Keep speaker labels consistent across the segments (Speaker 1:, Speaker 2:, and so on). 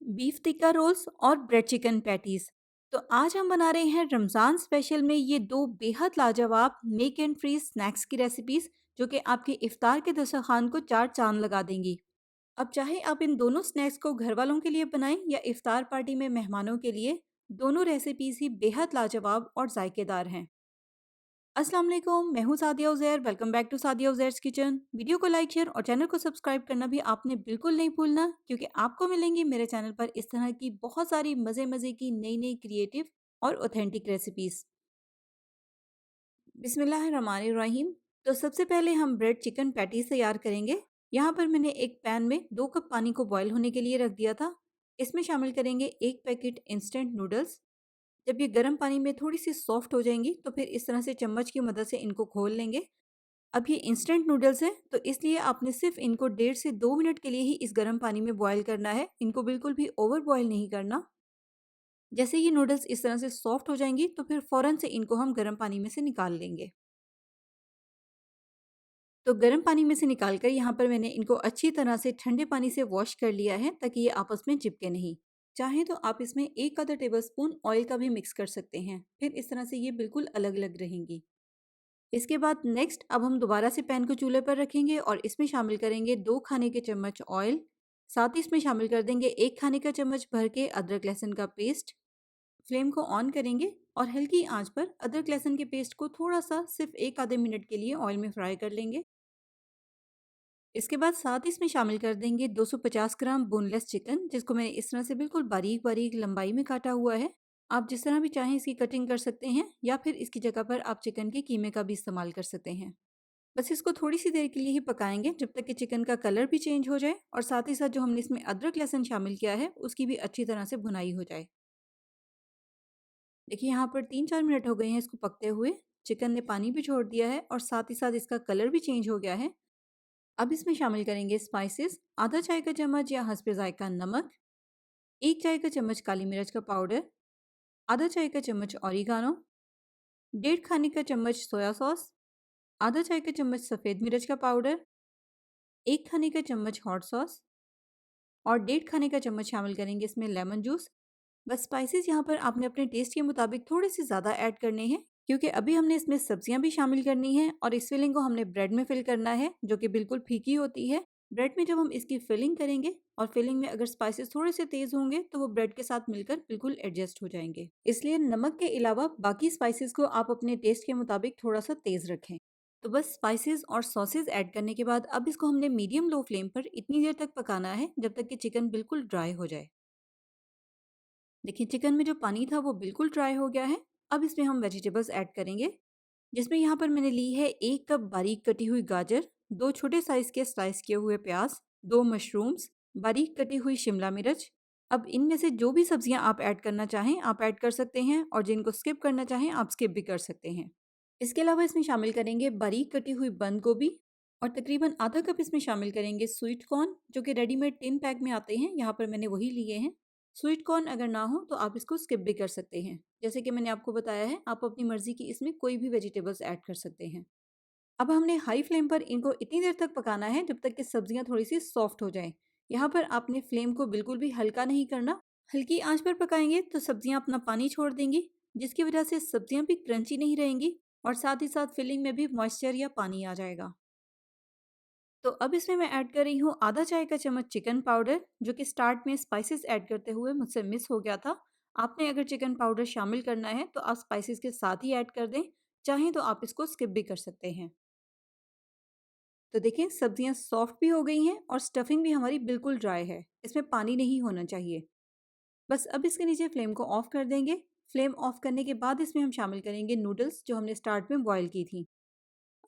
Speaker 1: Beef tikka roles और bread chicken patties. तो आज हम बना रहे हैं रमज़ान स्पेशल में ये दो बेहद लाजवाब मेक एंड फ्रीज स्नैक्स की रेसिपीज जो कि आपके इफ्तार के दस्तरखान को चार चांद लगा देंगी। अब चाहे आप इन दोनों स्नैक्स को घर वालों के लिए बनाएं या इफ्तार पार्टी में मेहमानों के लिए, दोनों रेसिपीज ही बेहद लाजवाब और जायकेदार हैं। अस्सलाम वालेकुम, मैं हूँ Sadia Uzair. Welcome back to Sadia Uzair's kitchen. Video को लाइक शेयर और चैनल को सब्सक्राइब करना भी आपने बिल्कुल नहीं भूलना, क्योंकि आपको मिलेंगी मेरे चैनल पर इस तरह की बहुत सारी मज़े मज़े की नई नई क्रिएटिव और ऑथेंटिक रेसिपीज़। बिस्मिल्लाहिर्रहमानिर्रहीम। तो सबसे पहले हम ब्रेड चिकन पैटीज तैयार करेंगे। यहाँ पर मैंने एक पैन में 2 कप पानी को बॉयल होने के लिए रख दिया था। इसमें शामिल करेंगे 1 पैकेट इंस्टेंट नूडल्स। जब ये गर्म पानी में थोड़ी सी सॉफ्ट हो जाएंगी तो फिर इस तरह से चम्मच की मदद से इनको खोल लेंगे। अब ये इंस्टेंट नूडल्स हैं, तो इसलिए आपने सिर्फ इनको 1.5 से 2 मिनट के लिए ही इस गर्म पानी में बॉयल करना है। इनको बिल्कुल भी ओवर बॉयल नहीं करना। जैसे ये नूडल्स इस तरह से सॉफ्ट हो जाएंगी तो फिर फ़ौरन से इनको हम गर्म पानी में से निकाल लेंगे। तो गर्म पानी में से निकाल कर यहाँ पर मैंने इनको अच्छी तरह से ठंडे पानी से वॉश कर लिया है, ताकि ये आपस में चिपके नहीं। चाहे तो आप इसमें 1 आधा टेबल स्पून ऑयल का भी मिक्स कर सकते हैं, फिर इस तरह से ये बिल्कुल अलग अलग रहेंगी। इसके बाद नेक्स्ट अब हम दोबारा से पैन को चूल्हे पर रखेंगे और इसमें शामिल करेंगे 2 खाने के चम्मच ऑयल। साथ ही इसमें शामिल कर देंगे 1 खाने का चम्मच भर के अदरक लहसुन का पेस्ट। फ्लेम को ऑन करेंगे और हल्की आंच पर अदरक लहसुन के पेस्ट को थोड़ा सा सिर्फ 1 आधे मिनट के लिए ऑयल में फ्राई कर लेंगे। इसके बाद साथ ही इसमें शामिल कर देंगे 250 ग्राम बोनलेस चिकन, जिसको मैंने इस तरह से बिल्कुल बारीक बारीक लंबाई में काटा हुआ है। आप जिस तरह भी चाहें इसकी कटिंग कर सकते हैं, या फिर इसकी जगह पर आप चिकन के कीमे का भी इस्तेमाल कर सकते हैं। बस इसको थोड़ी सी देर के लिए ही पकाएंगे, जब तक कि चिकन का कलर भी चेंज हो जाए और साथ ही साथ जो हमने इसमें अदरक लहसुन शामिल किया है उसकी भी अच्छी तरह से भुनाई हो जाए। देखिए यहाँ पर 3-4 मिनट हो गए हैं इसको पकते हुए। चिकन ने पानी भी छोड़ दिया है और साथ ही साथ इसका कलर भी चेंज हो गया है। अब इसमें शामिल करेंगे स्पाइसेस। आधा चाय का चम्मच या हस्बे जायका नमक, 1 चाय का चम्मच काली मिर्च का पाउडर, आधा चाय का चम्मच ऑरिगानो, 1.5 खाने का चम्मच सोया सॉस, आधा चाय का चम्मच सफ़ेद मिर्च का पाउडर, 1 खाने का चम्मच हॉट सॉस और 1.5 खाने का चम्मच शामिल करेंगे इसमें लेमन जूस। बस स्पाइसेस यहाँ पर आपने अपने टेस्ट के मुताबिक थोड़े से ज़्यादा ऐड करने हैं, क्योंकि अभी हमने इसमें सब्जियां भी शामिल करनी हैं और इस फिलिंग को हमने ब्रेड में फिल करना है, जो कि बिल्कुल फीकी होती है। ब्रेड में जब हम इसकी फिलिंग करेंगे और फिलिंग में अगर स्पाइसेस थोड़े से तेज़ होंगे तो वो ब्रेड के साथ मिलकर बिल्कुल एडजस्ट हो जाएंगे। इसलिए नमक के अलावा बाकी स्पाइसेस को आप अपने टेस्ट के मुताबिक थोड़ा सा तेज़ रखें। तो बस स्पाइसेस और सॉसेज ऐड करने के बाद अब इसको हमने मीडियम लो फ्लेम पर इतनी देर तक पकाना है जब तक कि चिकन बिल्कुल ड्राई हो जाए। देखिए चिकन में जो पानी था वो बिल्कुल ड्राई हो गया है। अब इसमें हम वेजिटेबल्स ऐड करेंगे, जिसमें यहाँ पर मैंने ली है 1 कप बारीक कटी हुई गाजर, 2 छोटे साइज़ के स्लाइस किए हुए प्याज, 2 मशरूम्स, बारीक कटी हुई शिमला मिर्च। अब इनमें से जो भी सब्जियाँ आप ऐड करना चाहें आप ऐड कर सकते हैं, और जिनको स्किप करना चाहें आप स्किप भी कर सकते हैं। इसके अलावा इसमें शामिल करेंगे बारीक कटी हुई बंद गोभी, और तकरीबन आधा कप इसमें शामिल करेंगे स्वीट कॉर्न, जो कि रेडीमेड टिन पैक में आते हैं। यहाँ पर मैंने वही लिए हैं। स्वीट कॉर्न अगर ना हो तो आप इसको स्किप भी कर सकते हैं। जैसे कि मैंने आपको बताया है, आप अपनी मर्जी की इसमें कोई भी वेजिटेबल्स ऐड कर सकते हैं। अब हमने हाई फ्लेम पर इनको इतनी देर तक पकाना है जब तक कि सब्जियां थोड़ी सी सॉफ्ट हो जाएं। यहाँ पर आपने फ्लेम को बिल्कुल भी हल्का नहीं करना। हल्की आंच पर पकाएंगे तो सब्जियां अपना पानी छोड़ देंगी, जिसकी वजह से सब्जियां भी क्रंची नहीं रहेंगी और साथ ही साथ फिलिंग में भी मॉइस्चर या पानी आ जाएगा। तो अब इसमें मैं ऐड कर रही हूँ आधा चाय का चम्मच चिकन पाउडर, जो कि स्टार्ट में स्पाइसेस ऐड करते हुए मुझसे मिस हो गया था। आपने अगर चिकन पाउडर शामिल करना है तो आप स्पाइसेस के साथ ही ऐड कर दें, चाहें तो आप इसको स्किप भी कर सकते हैं। तो देखें सब्जियां सॉफ्ट भी हो गई हैं और स्टफिंग भी हमारी बिल्कुल ड्राई है। इसमें पानी नहीं होना चाहिए। बस अब इसके नीचे फ्लेम को ऑफ कर देंगे। फ्लेम ऑफ करने के बाद इसमें हम शामिल करेंगे नूडल्स, जो हमने स्टार्ट में बॉईल की थी।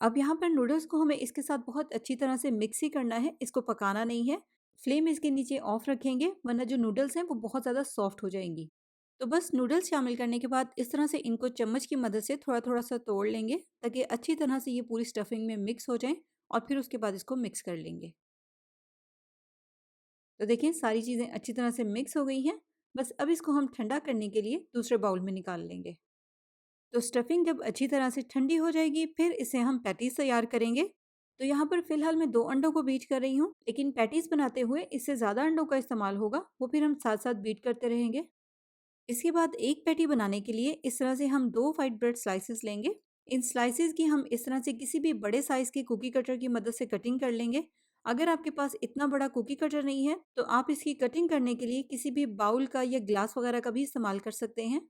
Speaker 1: अब यहाँ पर नूडल्स को हमें इसके साथ बहुत अच्छी तरह से मिक्स ही करना है, इसको पकाना नहीं है। फ्लेम इसके नीचे ऑफ रखेंगे, वरना जो नूडल्स हैं वो बहुत ज़्यादा सॉफ्ट हो जाएंगी। तो बस नूडल्स शामिल करने के बाद इस तरह से इनको चम्मच की मदद से थोड़ा थोड़ा सा तोड़ लेंगे, ताकि अच्छी तरह से ये पूरी स्टफिंग में मिक्स हो जाएं, और फिर उसके बाद इसको मिक्स कर लेंगे। तो देखिए सारी चीज़ें अच्छी तरह से मिक्स हो गई हैं। बस अब इसको हम ठंडा करने के लिए दूसरे बाउल में निकाल लेंगे। तो स्टफिंग जब अच्छी तरह से ठंडी हो जाएगी फिर इसे हम पैटीज तैयार करेंगे। तो यहाँ पर फिलहाल मैं 2 अंडों को बीट कर रही हूँ, लेकिन पैटीज़ बनाते हुए इससे ज़्यादा अंडों का इस्तेमाल होगा, वो फिर हम साथ-साथ बीट करते रहेंगे। इसके बाद एक पैटी बनाने के लिए इस तरह से हम 2 व्हाइट ब्रेड स्लाइसेस लेंगे। इन स्लाइसेस की हम इस तरह से किसी भी बड़े साइज़ के कुकी कटर की मदद से कटिंग कर लेंगे। अगर आपके पास इतना बड़ा कुकी कटर नहीं है, तो आप इसकी कटिंग करने के लिए किसी भी बाउल का या ग्लास वगैरह का भी इस्तेमाल कर सकते हैं।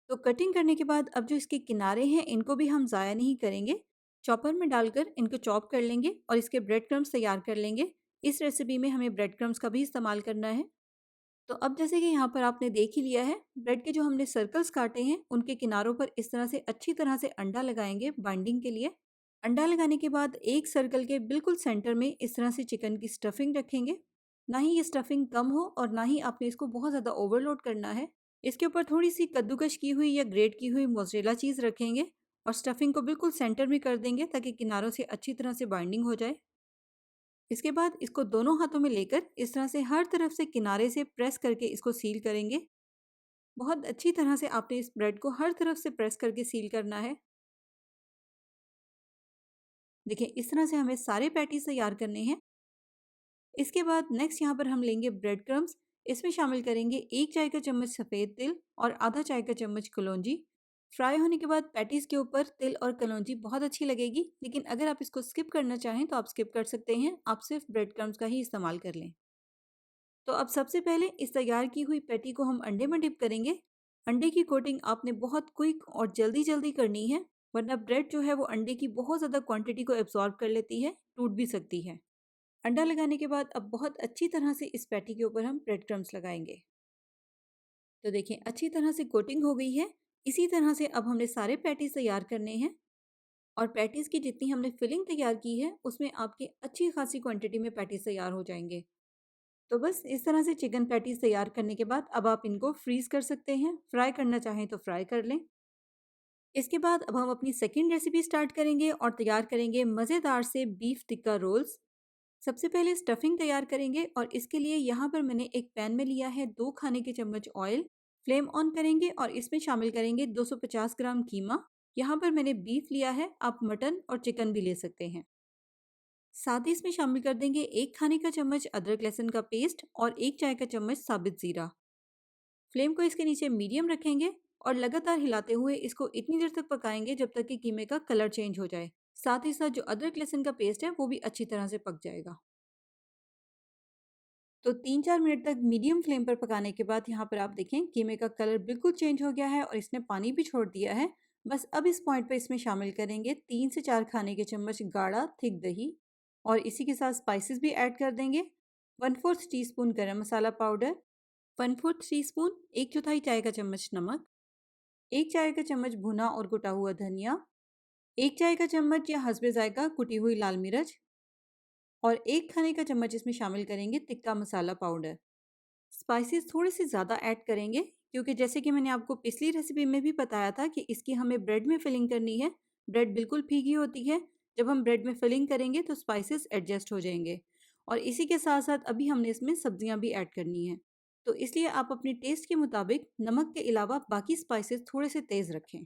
Speaker 1: तो कटिंग करने के बाद अब जो इसके किनारे हैं, इनको भी हम ज़ाया नहीं करेंगे। चॉपर में डालकर इनको चॉप कर लेंगे और इसके ब्रेड क्रम्स तैयार कर लेंगे। इस रेसिपी में हमें ब्रेड क्रम्स का भी इस्तेमाल करना है। तो अब जैसे कि यहाँ पर आपने देख ही लिया है, ब्रेड के जो हमने सर्कल्स काटे हैं, उनके किनारों पर इस तरह से अच्छी तरह से अंडा लगाएँगे बाइंडिंग के लिए। अंडा लगाने के बाद एक सर्कल के बिल्कुल सेंटर में इस तरह से चिकन की स्टफिंग रखेंगे। ना ही ये स्टफिंग कम हो और ना ही आपने इसको बहुत ज़्यादा ओवरलोड करना है। इसके ऊपर थोड़ी-सी कद्दूकश की हुई या ग्रेट की हुई मोज़रेला चीज़ रखेंगे और स्टफिंग को बिल्कुल सेंटर में कर देंगे ताकि किनारों से अच्छी तरह से बाइंडिंग हो जाए। इसके बाद इसको दोनों हाथों में लेकर इस तरह से हर तरफ से किनारे से प्रेस करके इसको सील करेंगे। बहुत अच्छी तरह से आपने इस ब्रेड को हर तरफ से प्रेस करके सील करना है। देखिए इस तरह से हमें सारे पैटीज़ तैयार करने हैं। इसके बाद नेक्स्ट यहाँ पर हम लेंगे ब्रेड क्रम्स। इसमें शामिल करेंगे 1 चाय का चम्मच सफ़ेद तिल और आधा चाय का चम्मच कलौंजी। फ्राई होने के बाद पैटीज़ के ऊपर तिल और कलौंजी बहुत अच्छी लगेगी, लेकिन अगर आप इसको स्किप करना चाहें तो आप स्किप कर सकते हैं। आप सिर्फ ब्रेड क्रम्स का ही इस्तेमाल कर लें। तो अब सबसे पहले इस तैयार की हुई पैटी को हम अंडे में डिप करेंगे। अंडे की कोटिंग आपने बहुत क्विक और जल्दी-जल्दी करनी है, वरना ब्रेड जो है वो अंडे की बहुत ज़्यादा क्वांटिटी को एब्ज़ॉर्ब कर लेती है, टूट भी सकती है। अंडा लगाने के बाद अब बहुत अच्छी तरह से इस पैटी के ऊपर हम ब्रेड क्रम्स लगाएँगे। तो देखिए अच्छी तरह से कोटिंग हो गई है। इसी तरह से अब हमने सारे पैटीज़ तैयार करने हैं और पैटीज़ की जितनी हमने फिलिंग तैयार की है, उसमें आपकी अच्छी खासी क्वांटिटी में पैटीज़ तैयार हो जाएँगे। तो बस इस तरह से चिकन पैटीज़ तैयार करने के बाद अब आप इनको फ्रीज़ कर सकते हैं। फ्राई करना चाहें तो फ्राई कर लें। इसके बाद अब हम अपनी सेकंड रेसिपी स्टार्ट करेंगे और तैयार करेंगे मज़ेदार से बीफ टिक्का रोल्स। सबसे पहले स्टफिंग तैयार करेंगे और इसके लिए यहाँ पर मैंने एक पैन में लिया है 2 खाने के चम्मच ऑयल। फ्लेम ऑन करेंगे और इसमें शामिल करेंगे 250 ग्राम कीमा। यहाँ पर मैंने बीफ लिया है, आप मटन और चिकन भी ले सकते हैं। साथ ही इसमें शामिल कर देंगे 1 खाने का चम्मच अदरक लहसुन का पेस्ट और 1 चाय का चम्मच साबित ज़ीरा। फ्लेम को इसके नीचे मीडियम रखेंगे और लगातार हिलाते हुए इसको इतनी देर तक पकाएंगे जब तक कि कीमे का कलर चेंज हो जाए। साथ ही साथ जो अदरक लहसुन का पेस्ट है वो भी अच्छी तरह से पक जाएगा। तो 3-4 मिनट तक मीडियम फ्लेम पर पकाने के बाद यहाँ पर आप देखें कीमे का कलर बिल्कुल चेंज हो गया है और इसने पानी भी छोड़ दिया है। बस अब इस पॉइंट पे इसमें शामिल करेंगे 3 से 4 खाने के चम्मच गाढ़ा थिक दही और इसी के साथ स्पाइसेस भी ऐड कर देंगे। 1/4 टीस्पून गरम मसाला पाउडर, 1/4 टीस्पून 1/4 चाय का चम्मच नमक, 1 चाय का चम्मच भुना और कुटा हुआ धनिया, 1 चाय का चम्मच या हस्बे जायका कुटी हुई लाल मिर्च और 1 खाने का चम्मच इसमें शामिल करेंगे तिक्का मसाला पाउडर। स्पाइसेस थोड़े से ज़्यादा ऐड करेंगे क्योंकि जैसे कि मैंने आपको पिछली रेसिपी में भी बताया था कि इसकी हमें ब्रेड में फिलिंग करनी है। ब्रेड बिल्कुल फीकी होती है। जब हम ब्रेड में फिलिंग करेंगे तो स्पाइसेस एडजस्ट हो जाएंगे और इसी के साथ साथ अभी हमने इसमें सब्जियां भी ऐड करनी है। तो इसलिए आप अपने टेस्ट के मुताबिक नमक के अलावा बाकी स्पाइसेस थोड़े से तेज़ रखें।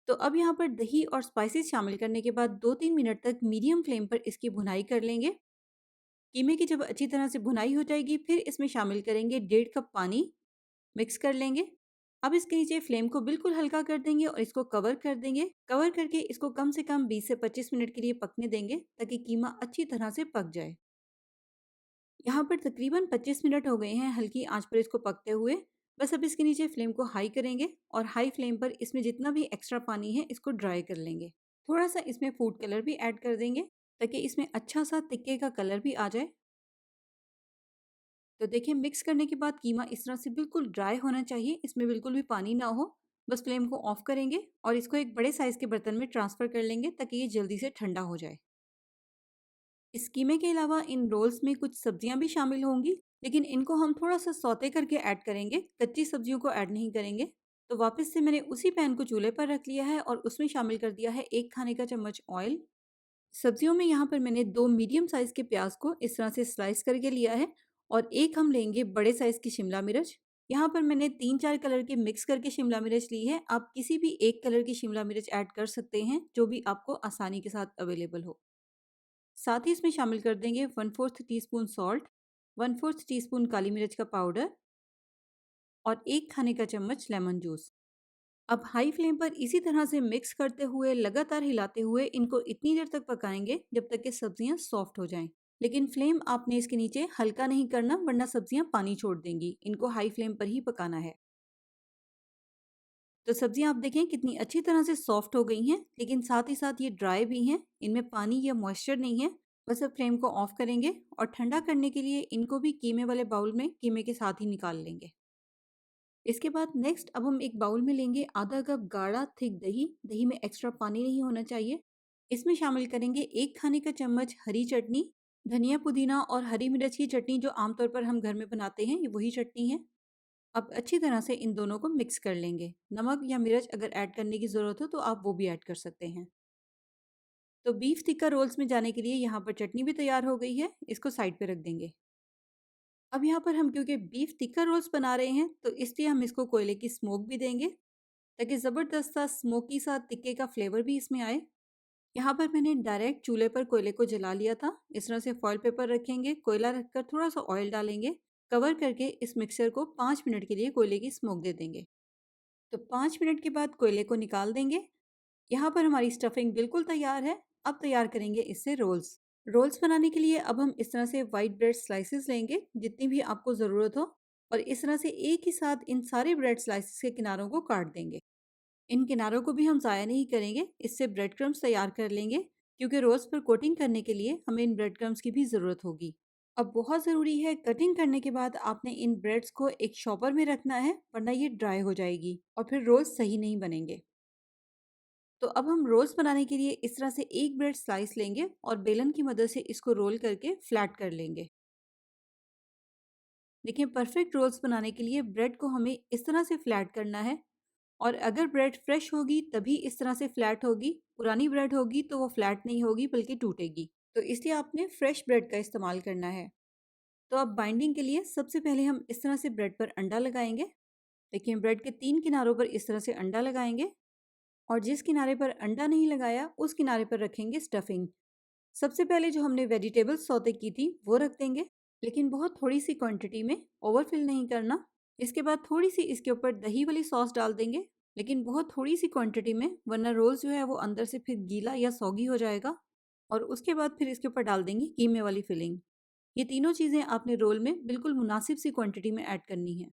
Speaker 1: तो अब यहाँ पर दही और स्पाइसेस शामिल करने के बाद 2-3 मिनट तक मीडियम फ्लेम पर इसकी भुनाई कर लेंगे। कीमे की जब अच्छी तरह से भुनाई हो जाएगी फिर इसमें शामिल करेंगे 1.5 कप पानी। मिक्स कर लेंगे। अब इसके नीचे फ्लेम को बिल्कुल हल्का कर देंगे और इसको कवर कर देंगे। कवर करके इसको कम से कम 20 से 25 मिनट के लिए पकने देंगे ताकि कीमा अच्छी तरह से पक जाए। यहाँ पर तकरीबन 25 मिनट हो गए हैं हल्की आंच पर इसको पकते हुए। बस अब इसके नीचे फ्लेम को हाई करेंगे और हाई फ्लेम पर इसमें जितना भी एक्स्ट्रा पानी है इसको ड्राई कर लेंगे। थोड़ा सा इसमें फूड कलर भी ऐड कर देंगे ताकि इसमें अच्छा सा तिक्के का कलर भी आ जाए। तो देखिए मिक्स करने के बाद कीमा इस तरह से बिल्कुल ड्राई होना चाहिए, इसमें बिल्कुल भी पानी ना हो। बस फ्लेम को ऑफ करेंगे और इसको एक बड़े साइज़ के बर्तन में ट्रांसफ़र कर लेंगे ताकि ये जल्दी से ठंडा हो जाए। इस कीमे के अलावा इन रोल्स में कुछ सब्जियां भी शामिल होंगी, लेकिन इनको हम थोड़ा सा सौते करके ऐड करेंगे, कच्ची सब्जियों को ऐड नहीं करेंगे। तो वापस से मैंने उसी पैन को चूल्हे पर रख लिया है और उसमें शामिल कर दिया है 1 खाने का चम्मच ऑयल। सब्जियों में यहाँ पर मैंने 2 मीडियम साइज़ के प्याज को इस तरह से स्लाइस करके लिया है और एक हम लेंगे बड़े साइज़ की शिमला मिर्च। यहाँ पर मैंने 3-4 कलर के मिक्स करके शिमला मिर्च ली है। आप किसी भी एक कलर की शिमला मिर्च ऐड कर सकते हैं, जो भी आपको आसानी के साथ अवेलेबल हो। साथ ही इसमें शामिल कर देंगे 1/4 टीस्पून सॉल्ट, 1/4 टीस्पून काली मिर्च का पाउडर और 1 खाने का चम्मच लेमन जूस। अब हाई फ्लेम पर इसी तरह से मिक्स करते हुए लगातार हिलाते हुए इनको इतनी देर तक पकाएंगे जब तक कि सब्जियां सॉफ्ट हो जाएं। लेकिन फ्लेम आपने इसके नीचे हल्का नहीं करना, वरना सब्जियां पानी छोड़ देंगी। इनको हाई फ्लेम पर ही पकाना है। तो सब्जियां आप देखें कितनी अच्छी तरह से सॉफ्ट हो गई हैं, लेकिन साथ ही साथ ये ड्राई भी हैं, इनमें पानी या मॉइस्चर नहीं है। बस अब फ्लेम को ऑफ करेंगे और ठंडा करने के लिए इनको भी कीमे वाले बाउल में कीमे के साथ ही निकाल लेंगे। इसके बाद नेक्स्ट अब हम एक बाउल में लेंगे आधा कप गाढ़ा थिक दही। दही में एक्स्ट्रा पानी नहीं होना चाहिए। इसमें शामिल करेंगे 1 खाने का चम्मच हरी चटनी, धनिया पुदीना और हरी मिर्च की चटनी जो आमतौर पर हम घर में बनाते हैं, ये वही चटनी है। अब अच्छी तरह से इन दोनों को मिक्स कर लेंगे। नमक या मिर्च अगर ऐड करने की ज़रूरत हो तो आप वो भी ऐड कर सकते हैं। तो बीफ टिक्का रोल्स में जाने के लिए यहाँ पर चटनी भी तैयार हो गई है, इसको साइड पे रख देंगे। अब यहाँ पर हम क्योंकि बीफ टिक्का रोल्स बना रहे हैं तो इसलिए हम इसको कोयले की स्मोक भी देंगे, ताकि ज़बरदस्त सा स्मोकी सा टिक्के का फ्लेवर भी इसमें आए। यहाँ पर मैंने डायरेक्ट चूल्हे पर कोयले को जला लिया था। इस तरह से फॉइल पेपर रखेंगे, कोयला रखकर थोड़ा सा ऑयल डालेंगे, कवर करके इस मिक्सर को 5 मिनट के लिए कोयले की स्मोक दे देंगे। तो 5 मिनट के बाद कोयले को निकाल देंगे। यहाँ पर हमारी स्टफिंग बिल्कुल तैयार है। अब तैयार करेंगे इससे रोल्स। रोल्स बनाने के लिए अब हम इस तरह से वाइट ब्रेड स्लाइसेस लेंगे, जितनी भी आपको ज़रूरत हो, और इस तरह से एक ही साथ इन सारे ब्रेड स्लाइसेस के किनारों को काट देंगे। इन किनारों को भी हम ज़ाया नहीं करेंगे, इससे ब्रेड क्रम्स तैयार कर लेंगे, क्योंकि रोल्स पर कोटिंग करने के लिए हमें इन ब्रेड क्रम्स की भी ज़रूरत होगी। अब बहुत ज़रूरी है, कटिंग करने के बाद आपने इन ब्रेड्स को एक शॉपर में रखना है, वरना ये ड्राई हो जाएगी और फिर रोल्स सही नहीं बनेंगे। तो अब हम रोल्स बनाने के लिए इस तरह से एक ब्रेड स्लाइस लेंगे और बेलन की मदद से इसको रोल करके फ्लैट कर लेंगे। देखिए, परफेक्ट रोल्स बनाने के लिए ब्रेड को हमें इस तरह से फ्लैट करना है, और अगर ब्रेड फ्रेश होगी तभी इस तरह से फ्लैट होगी। पुरानी ब्रेड होगी तो वो फ्लैट नहीं होगी बल्कि टूटेगी। तो इसलिए आपने फ्रेश ब्रेड का इस्तेमाल करना है। तो अब बाइंडिंग के लिए सबसे पहले हम इस तरह से ब्रेड पर अंडा लगाएंगे। देखिए, ब्रेड के 3 किनारों पर इस तरह से अंडा लगाएंगे, और जिस किनारे पर अंडा नहीं लगाया उस किनारे पर रखेंगे स्टफिंग। सबसे पहले जो हमने वेजिटेबल्स सौते की थी वो रख देंगे, लेकिन बहुत थोड़ी सी क्वांटिटी में, ओवरफिल नहीं करना। इसके बाद थोड़ी सी इसके ऊपर दही वाली सॉस डाल देंगे, लेकिन बहुत थोड़ी सी क्वांटिटी में, वरना रोल्स जो है वो अंदर से फिर गीला या सौगी हो जाएगा। और उसके बाद फिर इसके ऊपर डाल देंगे कीमे वाली फिलिंग। ये तीनों चीज़ें आपने रोल में बिल्कुल मुनासिब सी क्वांटिटी में ऐड करनी है।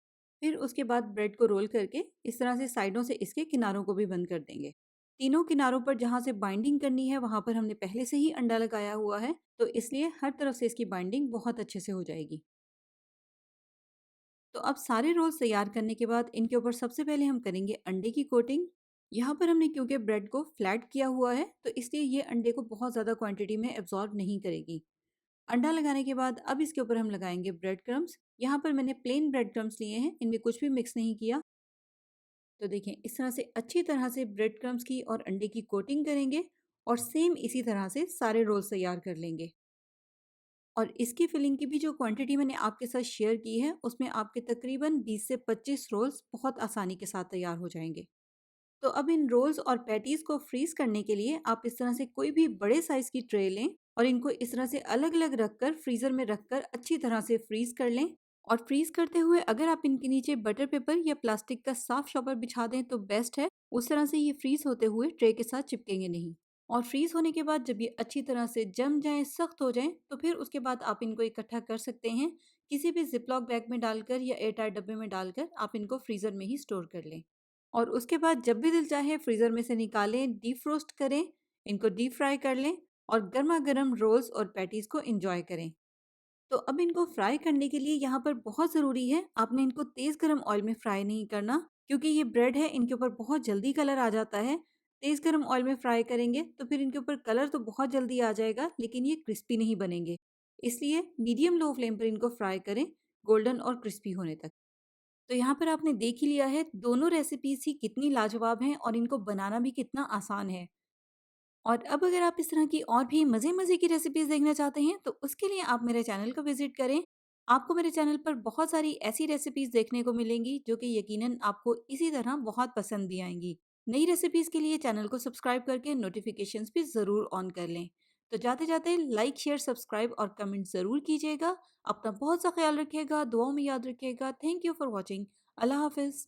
Speaker 1: फिर उसके बाद ब्रेड को रोल करके इस तरह से साइडों से इसके किनारों को भी बंद कर देंगे। तीनों किनारों पर जहाँ से बाइंडिंग करनी है वहाँ पर हमने पहले से ही अंडा लगाया हुआ है, तो इसलिए हर तरफ से इसकी बाइंडिंग बहुत अच्छे से हो जाएगी। तो अब सारे रोल्स तैयार करने के बाद इनके ऊपर सबसे पहले हम करेंगे अंडे की कोटिंग। यहाँ पर हमने क्योंकि ब्रेड को फ्लैट किया हुआ है तो इसलिए ये अंडे को बहुत ज़्यादा क्वांटिटी में एब्जॉर्ब नहीं करेगी। अंडा लगाने के बाद अब इसके ऊपर हम लगाएंगे ब्रेड क्रम्स। यहाँ पर मैंने प्लेन ब्रेड क्रम्स लिए हैं, इनमें कुछ भी मिक्स नहीं किया। तो देखें, इस तरह से अच्छी तरह से ब्रेड क्रम्स की और अंडे की कोटिंग करेंगे, और सेम इसी तरह से सारे रोल्स तैयार कर लेंगे। और इसकी फिलिंग की भी जो क्वांटिटी मैंने आपके साथ शेयर की है उसमें आपके तकरीबन 20 से 25 रोल्स बहुत आसानी के साथ तैयार हो जाएंगे। तो अब इन रोल्स और पैटीज को फ्रीज करने के लिए आप इस तरह से कोई भी बड़े साइज की ट्रे लें, और इनको इस तरह से अलग अलग रखकर फ्रीजर में रखकर अच्छी तरह से फ्रीज कर लें। और फ्रीज करते हुए अगर आप इनके नीचे बटर पेपर या प्लास्टिक का साफ शॉपर बिछा दें तो बेस्ट है। उस तरह से ये फ्रीज होते हुए ट्रे के साथ चिपकेंगे नहीं। और फ्रीज होने के बाद जब ये अच्छी तरह से जम जाएं, सख्त हो जाएं, तो फिर उसके बाद आप इनको इकट्ठा कर सकते हैं। किसी भी जिपलॉक बैग में डालकर या एयरटाइट डब्बे में डालकर आप इनको फ्रीजर में ही स्टोर कर लें। और उसके बाद जब भी दिल चाहे फ्रीज़र में से निकालें, डीप फ्रोस्ट करें, इनको डीप फ्राई कर लें, और गर्मा गर्म रोल्स और पैटीज़ को एंजॉय करें। तो अब इनको फ्राई करने के लिए यहाँ पर बहुत ज़रूरी है, आपने इनको तेज़ गरम ऑयल में फ्राई नहीं करना, क्योंकि ये ब्रेड है, इनके ऊपर बहुत जल्दी कलर आ जाता है। तेज़ गरम ऑयल में फ्राई करेंगे तो फिर इनके ऊपर कलर तो बहुत जल्दी आ जाएगा, लेकिन ये क्रिस्पी नहीं बनेंगे। इसलिए मीडियम लो फ्लेम पर इनको फ्राई करें, गोल्डन और क्रिस्पी होने तक। तो यहाँ पर आपने देख ही लिया है दोनों रेसिपीज़ ही कितनी लाजवाब हैं और इनको बनाना भी कितना आसान है। और अब अगर आप इस तरह की और भी मज़े-मज़े की रेसिपीज़ देखना चाहते हैं तो उसके लिए आप मेरे चैनल को विज़िट करें। आपको मेरे चैनल पर बहुत सारी ऐसी रेसिपीज़ देखने को मिलेंगी जो कि यकीनन आपको इसी तरह बहुत पसंद भी आएँगी। नई रेसिपीज़ के लिए चैनल को सब्सक्राइब करके नोटिफ़िकेशंस भी ज़रूर ऑन कर लें। तो जाते-जाते लाइक, शेयर, सब्सक्राइब और कमेंट ज़रूर कीजिएगा। अपना बहुत सा ख्याल रखिएगा, दुआओं में याद रखिएगा। Thank you for watching. अल्लाह हाफ़िज़।